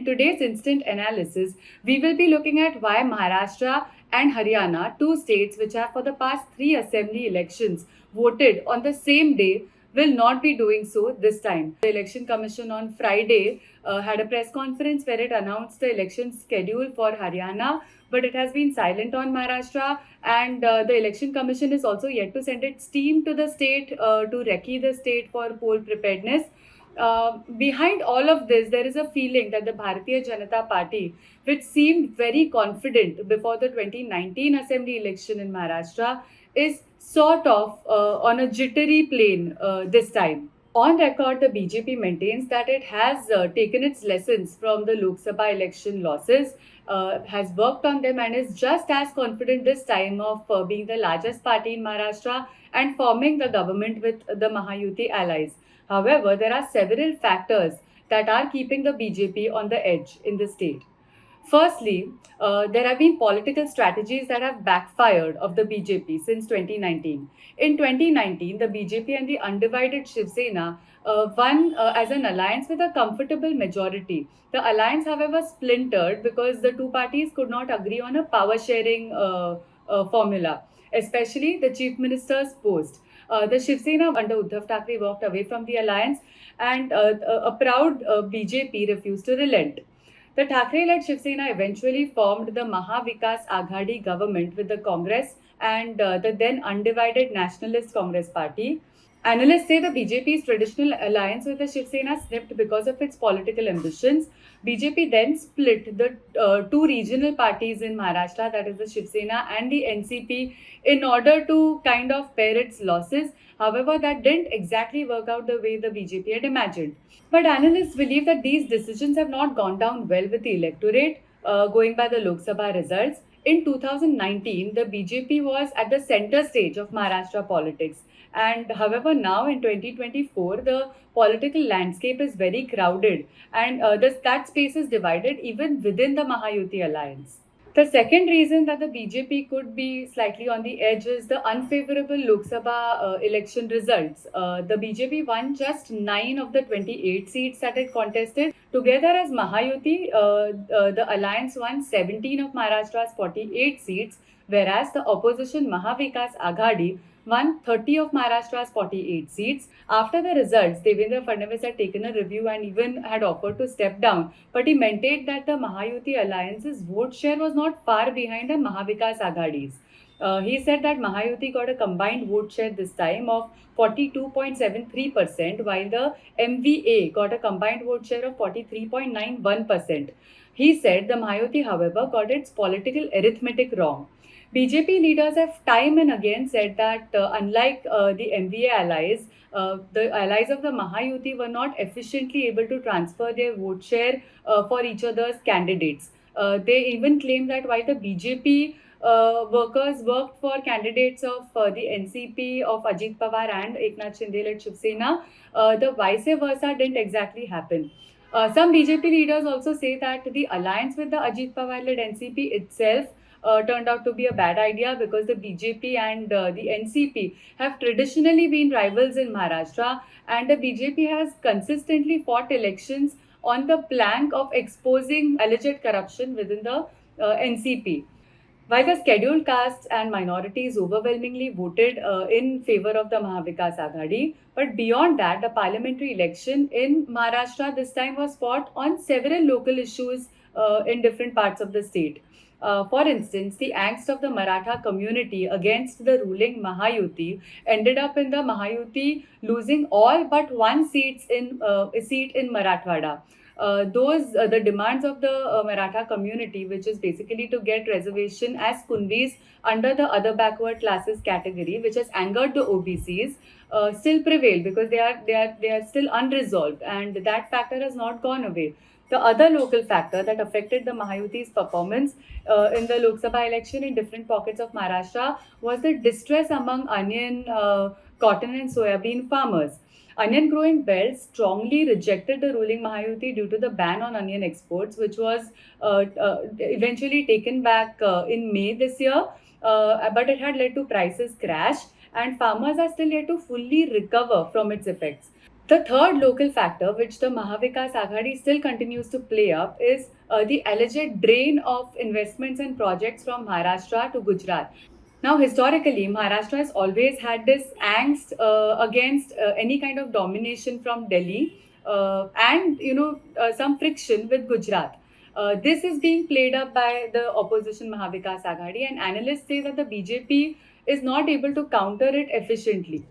today's instant analysis, we will be looking at why Maharashtra and Haryana, two states which have for the past three assembly elections voted on the same day, will not be doing so this time. The Election Commission on Friday had a press conference where it announced the election schedule for Haryana, but it has been silent on Maharashtra, and the Election Commission is also yet to send its team to the state to recce the state for poll preparedness. Behind all of this, there is a feeling that the Bharatiya Janata Party, which seemed very confident before the 2019 assembly election in Maharashtra, is sort of on a jittery plane this time. On record, the BJP maintains that it has taken its lessons from the Lok Sabha election losses, has worked on them, and is just as confident this time of being the largest party in Maharashtra and forming the government with the Mahayuti allies. However, there are several factors that are keeping the BJP on the edge in the state. Firstly, there have been political strategies that have backfired of the BJP since 2019. In 2019, the BJP and the undivided Shiv Sena won as an alliance with a comfortable majority. The alliance, however, splintered because the two parties could not agree on a power sharing formula, especially the chief minister's post. The Shiv Sena under Uddhav Thackeray walked away from the alliance, and a proud BJP refused to relent. The Thackeray-led Shiv Sena eventually formed the Maha Vikas Aghadi government with the Congress and the then undivided Nationalist Congress Party. Analysts say the BJP's traditional alliance with the Shiv Sena slipped because of its political ambitions. BJP then split the two regional parties in Maharashtra, that is the Shiv Sena and the NCP, in order to kind of pare its losses. However, that didn't exactly work out the way the BJP had imagined. But analysts believe that these decisions have not gone down well with the electorate, going by the Lok Sabha results. In 2019, the BJP was at the center stage of Maharashtra politics. And however, now in 2024, the political landscape is very crowded, and that space is divided even within the Mahayuti alliance. The second reason that the BJP could be slightly on the edge is the unfavorable Lok Sabha election results. The BJP won just 9 of the 28 seats that it contested. Together as Mahayuti, the alliance won 17 of Maharashtra's 48 seats, whereas the opposition Mahavikas Aghadi won 30 of Maharashtra's 48 seats. After the results, Devendra Fadnavis had taken a review and even had offered to step down, but he maintained that the Mahayuti alliance's vote share was not far behind the Mahavikas Aghadi's. He said that Mahayuti got a combined vote share this time of 42.73%, while the MVA got a combined vote share of 43.91%. He said the Mahayuti, however, got its political arithmetic wrong. BJP leaders have time and again said that unlike the MVA allies, the allies of the Mahayuti were not efficiently able to transfer their vote share for each other's candidates. They even claim that while the BJP workers worked for candidates of the NCP of Ajit Pawar and Eknath Shinde-led Shiv Sena, the vice versa didn't exactly happen. Some BJP leaders also say that the alliance with the Ajit Pawar-led NCP itself turned out to be a bad idea because the BJP and the NCP have traditionally been rivals in Maharashtra, and the BJP has consistently fought elections on the plank of exposing alleged corruption within the NCP. While the scheduled castes and minorities overwhelmingly voted in favor of the Mahavikas Aghadi, but beyond that, the parliamentary election in Maharashtra this time was fought on several local issues in different parts of the state. For instance, the angst of the Maratha community against the ruling Mahayuti ended up in the Mahayuti losing all but one seat in Marathwada. The demands of the Maratha community, which is basically to get reservation as Kunvis under the other backward classes category, which has angered the OBCs, still prevail because they are still unresolved, and that factor has not gone away. The other local factor that affected the Mahayuti's performance in the Lok Sabha election in different pockets of Maharashtra was the distress among onion, cotton, and soybean farmers. Onion growing belts strongly rejected the ruling Mahayuti due to the ban on onion exports, which was eventually taken back in May this year, but it had led to prices crash, and farmers are still yet to fully recover from its effects. The third local factor, which the Mahavikas Aghadi still continues to play up, is the alleged drain of investments and projects from Maharashtra to Gujarat. Now, historically, Maharashtra has always had this angst against any kind of domination from Delhi, and some friction with Gujarat. This is being played up by the opposition Mahavikas Aghadi, and analysts say that the BJP is not able to counter it efficiently.